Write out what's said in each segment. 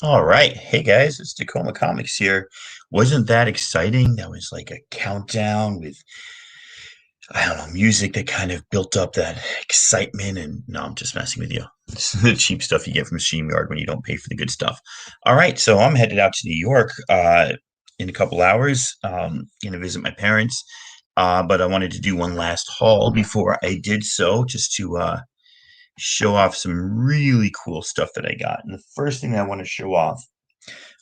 All right. Hey guys, it's Tacoma Comics here. Wasn't that exciting? That was like a countdown with, I don't know, music that kind of built up that excitement. And no, I'm just messing with you. It's the cheap stuff you get from StreamYard when you don't pay for the good stuff. All right. So I'm headed out to New York in a couple hours, going to visit my parents. But I wanted to do one last haul before I did so, just to show off some really cool stuff that I got. And the first thing I want to show off.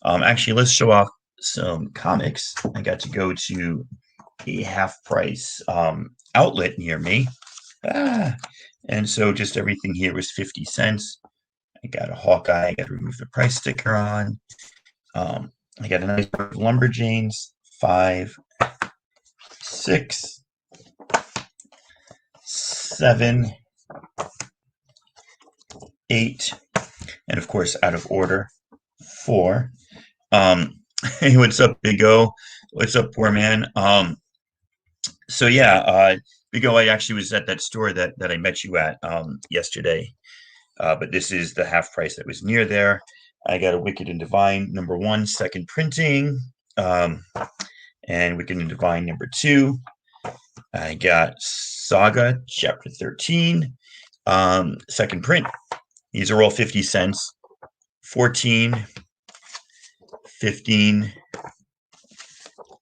Actually, let's show off some comics. I got to go to a half price outlet near me. Ah, and so just everything here was 50 cents. I got a Hawkeye. I got to remove the price sticker on. I got a nice pair of Lumberjanes. 5, 6, 7, 8, and of course, out of order, 4. Hey, what's up, Big O? What's up, poor man? So yeah, Big O, I actually was at that store that I met you at yesterday. But this is the half price that was near there. I got a Wicked and Divine #1, second printing, and Wicked and Divine #2. I got Saga Chapter 13, second print. These are all 50 cents. 14, 15,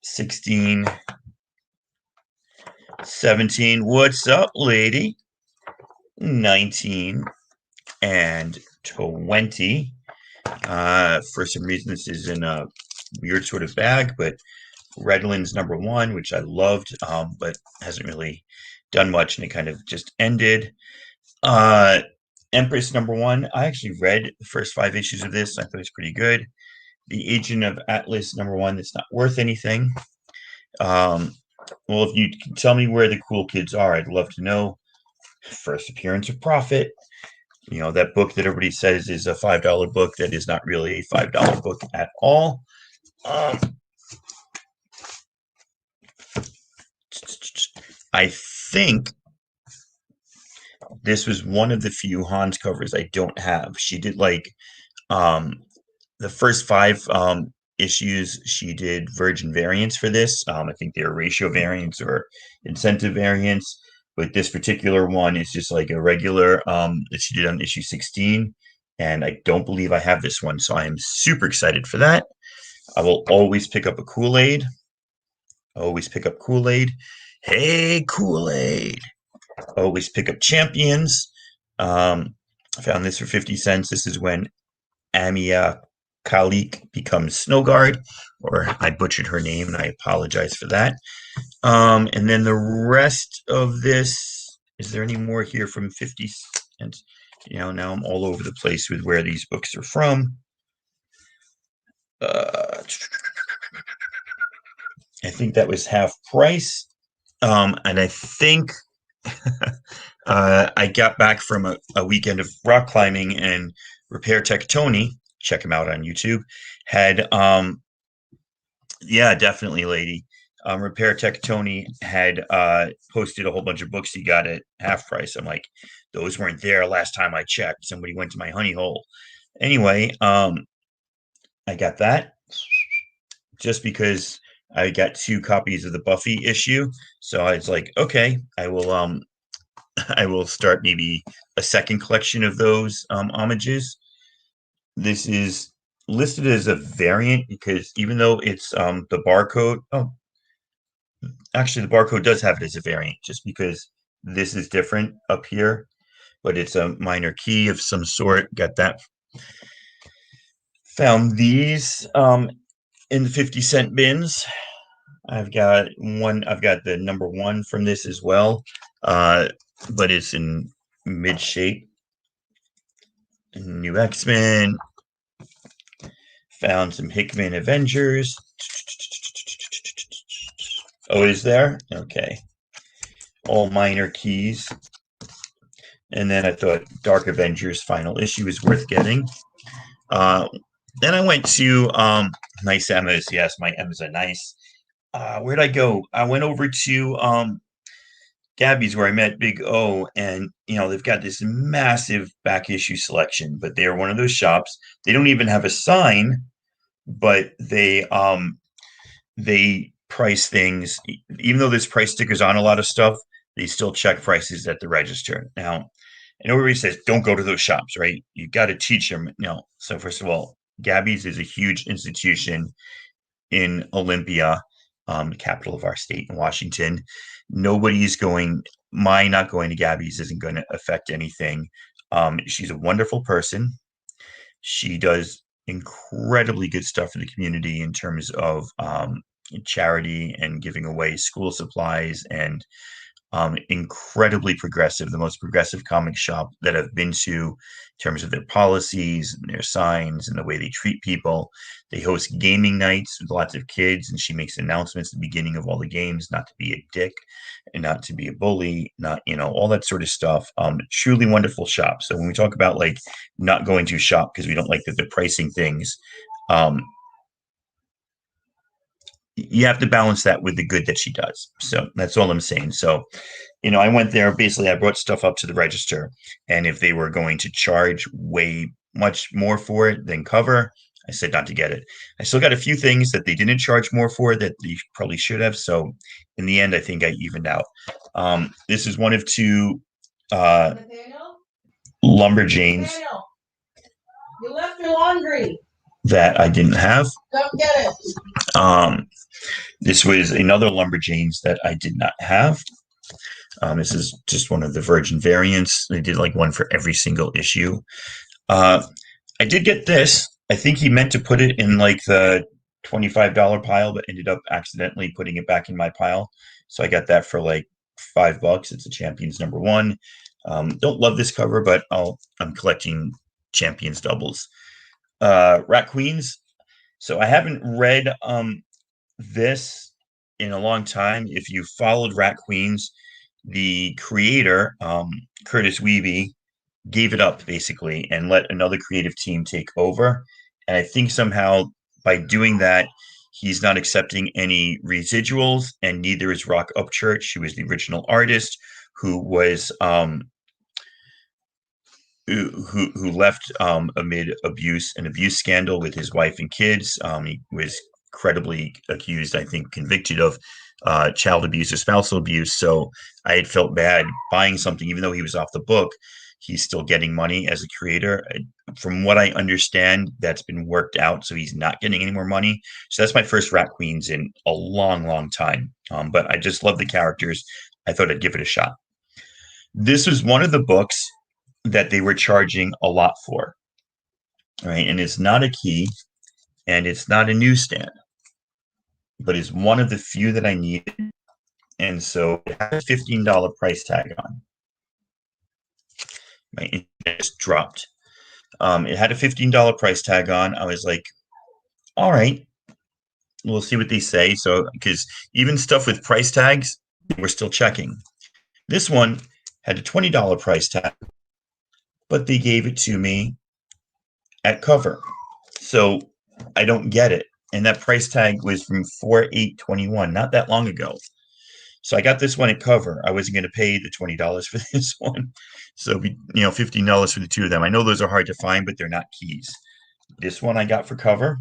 16, 17. What's up, lady? 19 and 20. For some reason, this is in a weird sort of bag, but Redlands #1, which I loved, but hasn't really done much, and it kind of just ended. Empress #1. I actually read the first 5 issues of this. I thought it was pretty good. The Agent of Atlas #1. That's not worth anything. Well, if you can tell me where the cool kids are, I'd love to know. First appearance of Prophet. You know, that book that everybody says is a $5 book that is not really a $5 book at all. I think this was one of the few Hans covers I don't have. She did like the first 5 issues. She did Virgin variants for this. I think they were ratio variants or incentive variants, but this particular one is just like a regular that she did on issue 16. And I don't believe I have this one, so I am super excited for that. I will always pick up a Kool-Aid. Always pick up Kool-Aid. Hey, Kool-Aid. Always pick up Champions. I found this for 50 cents. This is when Amia Khalik becomes Snowguard, or I butchered her name, and I apologize for that. And then the rest of this, is there any more here from 50 cents? You know, now I'm all over the place with where these books are from. I think that was half price. And I think I got back from a weekend of rock climbing, and Repair Tech Tony, check him out on YouTube, had yeah, definitely, lady. Repair Tech Tony had posted a whole bunch of books he got at half price. I'm like, those weren't there last time I checked. Somebody went to my honey hole. Anyway, I got that just because I got 2 copies of the Buffy issue. So I was like, okay, I will I will start maybe a second collection of those homages. This is listed as a variant because even though it's the barcode, oh, actually the barcode does have it as a variant just because this is different up here, but it's a minor key of some sort. Got that. Found these in the 50-cent bins. I've got the #1 from this as well, but it's in mid shape. New X-Men. Found some Hickman Avengers. Oh, it is there? Okay. All minor keys. And then I thought Dark Avengers final issue is worth getting. Then I went to nice Emmas. Yes, my Emmas are nice. Where'd I go? I went over to Gabby's where I met Big O, and they've got this massive back issue selection, but they are one of those shops. They don't even have a sign, but they price things, even though there's price stickers on a lot of stuff, they still check prices at the register. Now, and everybody says, don't go to those shops, right? You got to teach them. No. So, first of all, Gabby's is a huge institution in Olympia, the capital of our state in Washington. Nobody's going, my not going to Gabby's isn't going to affect anything. She's a wonderful person. She does incredibly good stuff for the community in terms of charity and giving away school supplies and incredibly progressive, the most progressive comic shop that I've been to in terms of their policies and their signs and the way they treat people. They host gaming nights with lots of kids, and she makes announcements at the beginning of all the games, not to be a dick and not to be a bully, not, all that sort of stuff. Truly wonderful shop. So when we talk about like not going to shop because we don't like that they're pricing things, um, you have to balance that with the good that she does. So that's all I'm saying. So, I went there. Basically, I brought stuff up to the register, and if they were going to charge way much more for it than cover, I said not to get it. I still got a few things that they didn't charge more for that they probably should have. So, in the end, I think I evened out. This is one of two lumberjanes you left your laundry that I didn't have. Come get it. This was another lumberjanes that I did not have. This is just one of the Virgin variants. They did like one for every single issue. I did get this. I think he meant to put it in like the $25 pile, but ended up accidentally putting it back in my pile. So I got that for like $5. It's a Champions #1. Don't love this cover, but I'm collecting Champions doubles. Rat Queens. So I haven't read this in a long time. If you followed Rat Queens, the creator, Curtis Weeby, gave it up basically and let another creative team take over. And I think somehow by doing that, he's not accepting any residuals, and neither is Rock Upchurch, who was the original artist, who was who left amid an abuse scandal with his wife and kids. He was credibly accused, I think, convicted of child abuse or spousal abuse. So I had felt bad buying something, even though he was off the book. He's still getting money as a creator. From what I understand, that's been worked out, so he's not getting any more money. So that's my first Rat Queens in a long, long time. But I just love the characters. I thought I'd give it a shot. This was one of the books that they were charging a lot for. All right, and it's not a key, and it's not a newsstand, but it's one of the few that I needed. And so it had a $15 price tag on. My internet just dropped. It had a $15 price tag on. I was like, all right, we'll see what they say. So, because even stuff with price tags, we're still checking. This one had a $20 price tag, but they gave it to me at cover. So I don't get it. And that price tag was from 4/8/21, not that long ago. So I got this one at cover. I wasn't going to pay the $20 for this one. So, $15 for the two of them. I know those are hard to find, but they're not keys. This one I got for cover.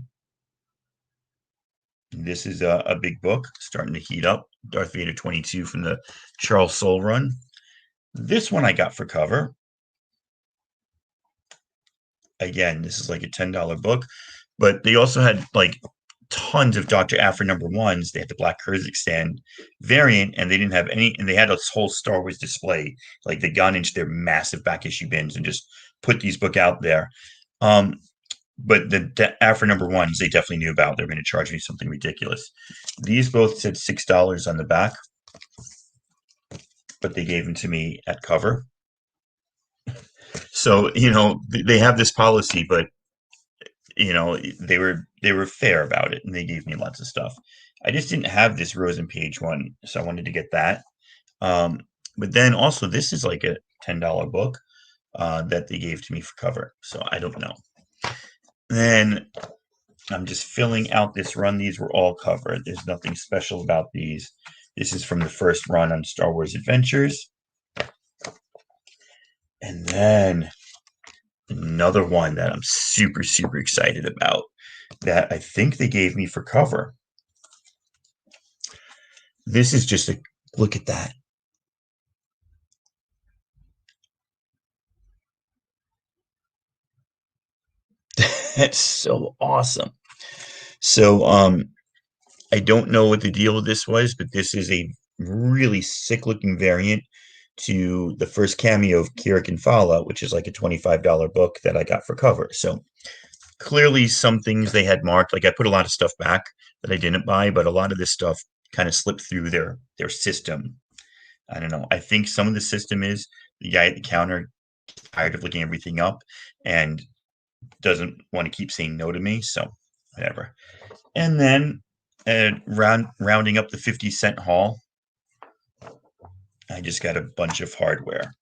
This is a big book starting to heat up. Darth Vader 22 from the Charles Soule run. This one I got for cover. Again, this is like a $10 book, but they also had like tons of Dr. Aphra #1s. They had the Black Kyrgyzstan variant, and they didn't have any, and they had a whole Star Wars display. Like they got into their massive back issue bins and just put these book out there. But the Aphra #1s, they definitely knew about. They're going to charge me something ridiculous. These both said $6 on the back, but they gave them to me at cover. So, they have this policy, but they were fair about it, and they gave me lots of stuff. I just didn't have this Rose and Page one, so I wanted to get that. But then also this is like a $10 book that they gave to me for cover, so I don't know. Then I'm just filling out this run. These were all covered. There's nothing special about these. This is from the first run on Star Wars Adventures. And then another one that I'm super, super excited about that I think they gave me for cover. This is just a look at that. That's so awesome. So, I don't know what the deal with this was, but this is a really sick looking variant to the first cameo of Kirik and Fala, which is like a $25 book that I got for cover. So clearly some things they had marked, like I put a lot of stuff back that I didn't buy, but a lot of this stuff kind of slipped through their system. I don't know. I think some of the system is the guy at the counter gets tired of looking everything up and doesn't want to keep saying no to me. So whatever. And then rounding up the 50-cent haul, I just got a bunch of hardware.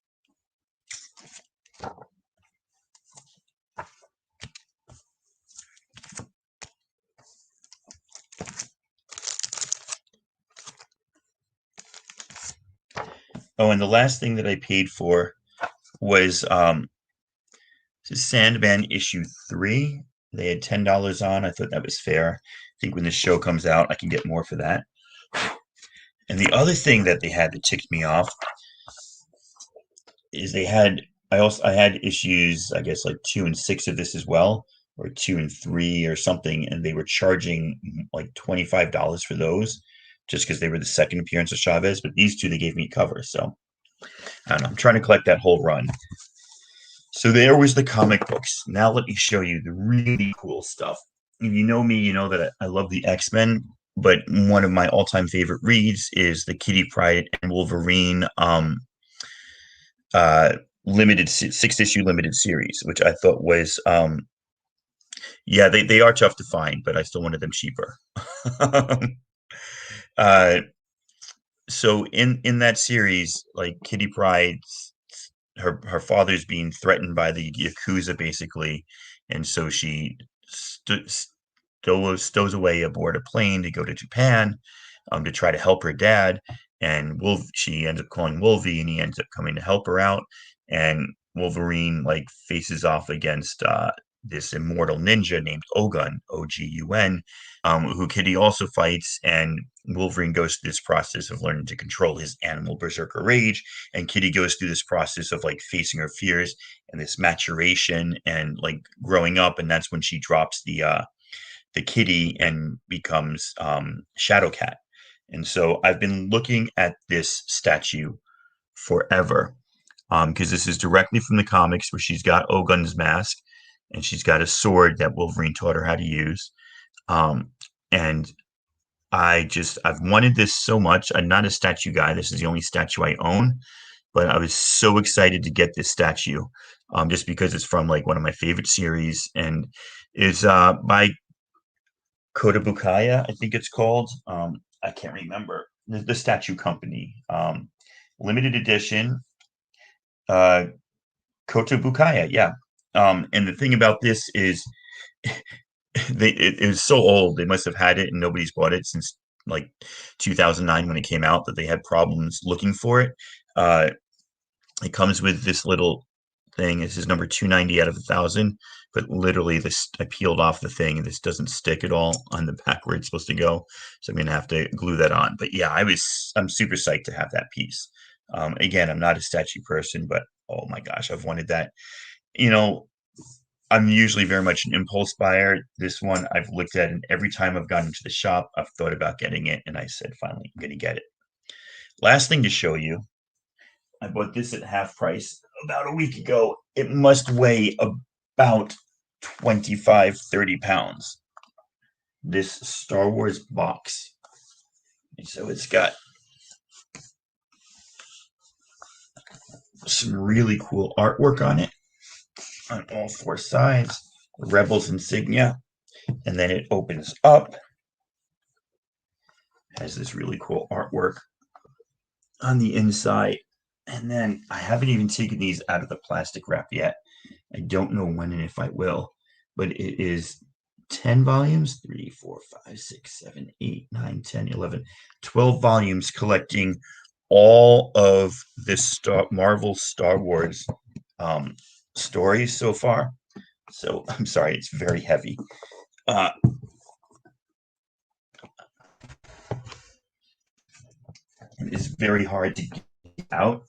Oh, and the last thing that I paid for was Sandman issue 3. They had $10 on. I thought that was fair. I think when the show comes out, I can get more for that. And the other thing that they had that ticked me off is I had issues, I guess like 2 and 6 of this as well, or 2 and 3 or something, and they were charging like $25 for those just because they were the second appearance of Chavez. But these two they gave me cover, so I don't know. I'm trying to collect that whole run. So there was the comic books. Now let me show you the really cool stuff. If you know me, you know that I love the X-Men, but one of my all-time favorite reads is the Kitty Pryde and Wolverine uh limited 6-issue limited series, which I thought was yeah, they are tough to find, but I still wanted them cheaper. uh so in that series, like Kitty Pryde's her father's being threatened by the Yakuza basically, and so she stows away aboard a plane to go to Japan to try to help her dad. And she ends up calling Wolvie, and he ends up coming to help her out. And Wolverine like faces off against this immortal ninja named Ogun, Ogun, who Kitty also fights. And Wolverine goes through this process of learning to control his animal berserker rage, and Kitty goes through this process of like facing her fears and this maturation and like growing up. And that's when she drops the kitty and becomes Shadowcat. And so I've been looking at this statue forever because this is directly from the comics where she's got Ogun's mask and she's got a sword that Wolverine taught her how to use. And I've wanted this so much. I'm not a statue guy. This is the only statue I own, but I was so excited to get this statue just because it's from like one of my favorite series and is by Kotabukaya, I think it's called. I can't remember the statue company. Limited edition. Uh, Kotabukaya, yeah. And the thing about this is, it was so old. They must have had it and nobody's bought it since like 2009 when it came out. That they had problems looking for it. It comes with this little thing. This is number 290 out of 1,000, but literally this I peeled off the thing and this doesn't stick at all on the back where it's supposed to go. So I'm gonna have to glue that on. But yeah, I'm super psyched to have that piece. Again, I'm not a statue person, but oh my gosh, I've wanted that. You know, I'm usually very much an impulse buyer. This one I've looked at, and every time I've gone into the shop, I've thought about getting it, and I said, finally, I'm gonna get it. Last thing to show you, I bought this at half price about a week ago. It must weigh about 25, 30 pounds. This Star Wars box. And so it's got some really cool artwork on it on all 4 sides. Rebels insignia. And then it opens up. Has this really cool artwork on the inside. And then I haven't even taken these out of the plastic wrap yet. I don't know when and if I will, but it is 10 volumes, 3, 4, 5, 6, 7, 8, 9, 10, 11, 12 volumes collecting all of this Marvel Star Wars stories so far. So I'm sorry, it's very heavy. It's very hard to get out.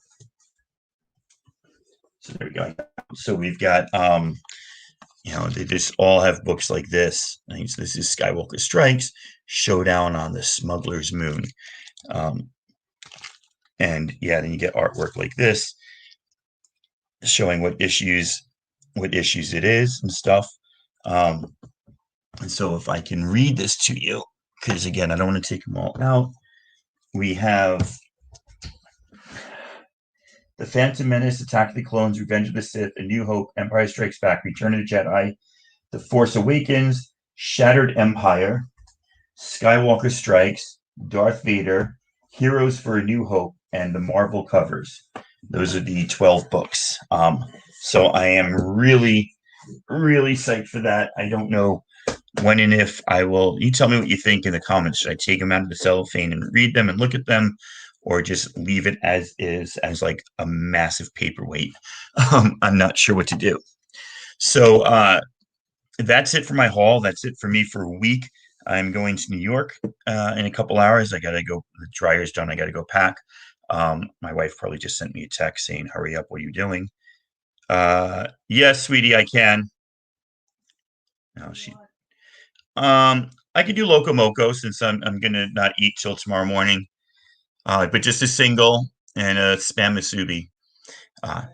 So there we go. So we've got they just all have books like this. This is Skywalker Strikes, Showdown on the Smuggler's Moon. And yeah, then you get artwork like this showing what issues it is and stuff. And so if I can read this to you, because again, I don't want to take them all out. We have The Phantom Menace, Attack of the Clones, Revenge of the Sith, A New Hope, Empire Strikes Back, Return of the Jedi, The Force Awakens, Shattered Empire, Skywalker Strikes, Darth Vader, Heroes for a New Hope, and the Marvel covers. Those are the 12 books. So I am really, really psyched for that. I don't know when and if I will. You tell me what you think in the comments. Should I take them out of the cellophane and read them and look at them, or just leave it as is, as like a massive paperweight? I'm not sure what to do. So that's it for my haul. That's it for me for a week. I'm going to New York in a couple hours. I got to go. The dryer's done. I got to go pack. My wife probably just sent me a text saying, "Hurry up! What are you doing?" Yes, sweetie, I can. No, I could do Loco Moco since I'm gonna not eat till tomorrow morning. But just a single and a spam musubi. Uh,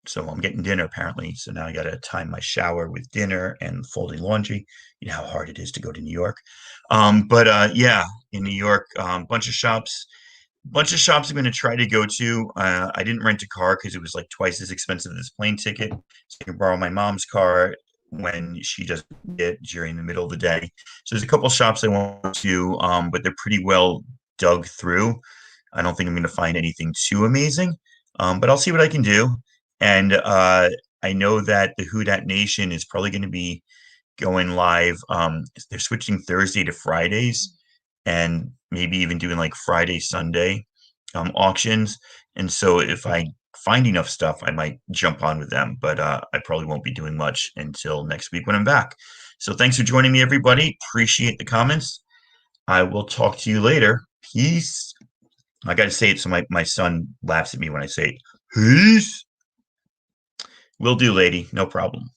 so I'm getting dinner apparently. So now I got to time my shower with dinner and folding laundry. You know how hard it is to go to New York. But yeah, in New York, bunch of shops. Bunch of shops I'm going to try to go to. I didn't rent a car because it was like twice as expensive as plane ticket. So I can borrow my mom's car when she doesn't get during the middle of the day. So there's a couple shops I want to, but they're pretty well dug through. I don't think I'm going to find anything too amazing, but I'll see what I can do. And I know that the Who Dat Nation is probably going to be going live. They're switching Thursday to Fridays, and maybe even doing like Friday, Sunday auctions. And so if I find enough stuff, I might jump on with them, but I probably won't be doing much until next week when I'm back. So thanks for joining me, everybody. Appreciate the comments. I will talk to you later. Peace. I got to say it so my son laughs at me when I say it. Peace. Will do, lady. No problem.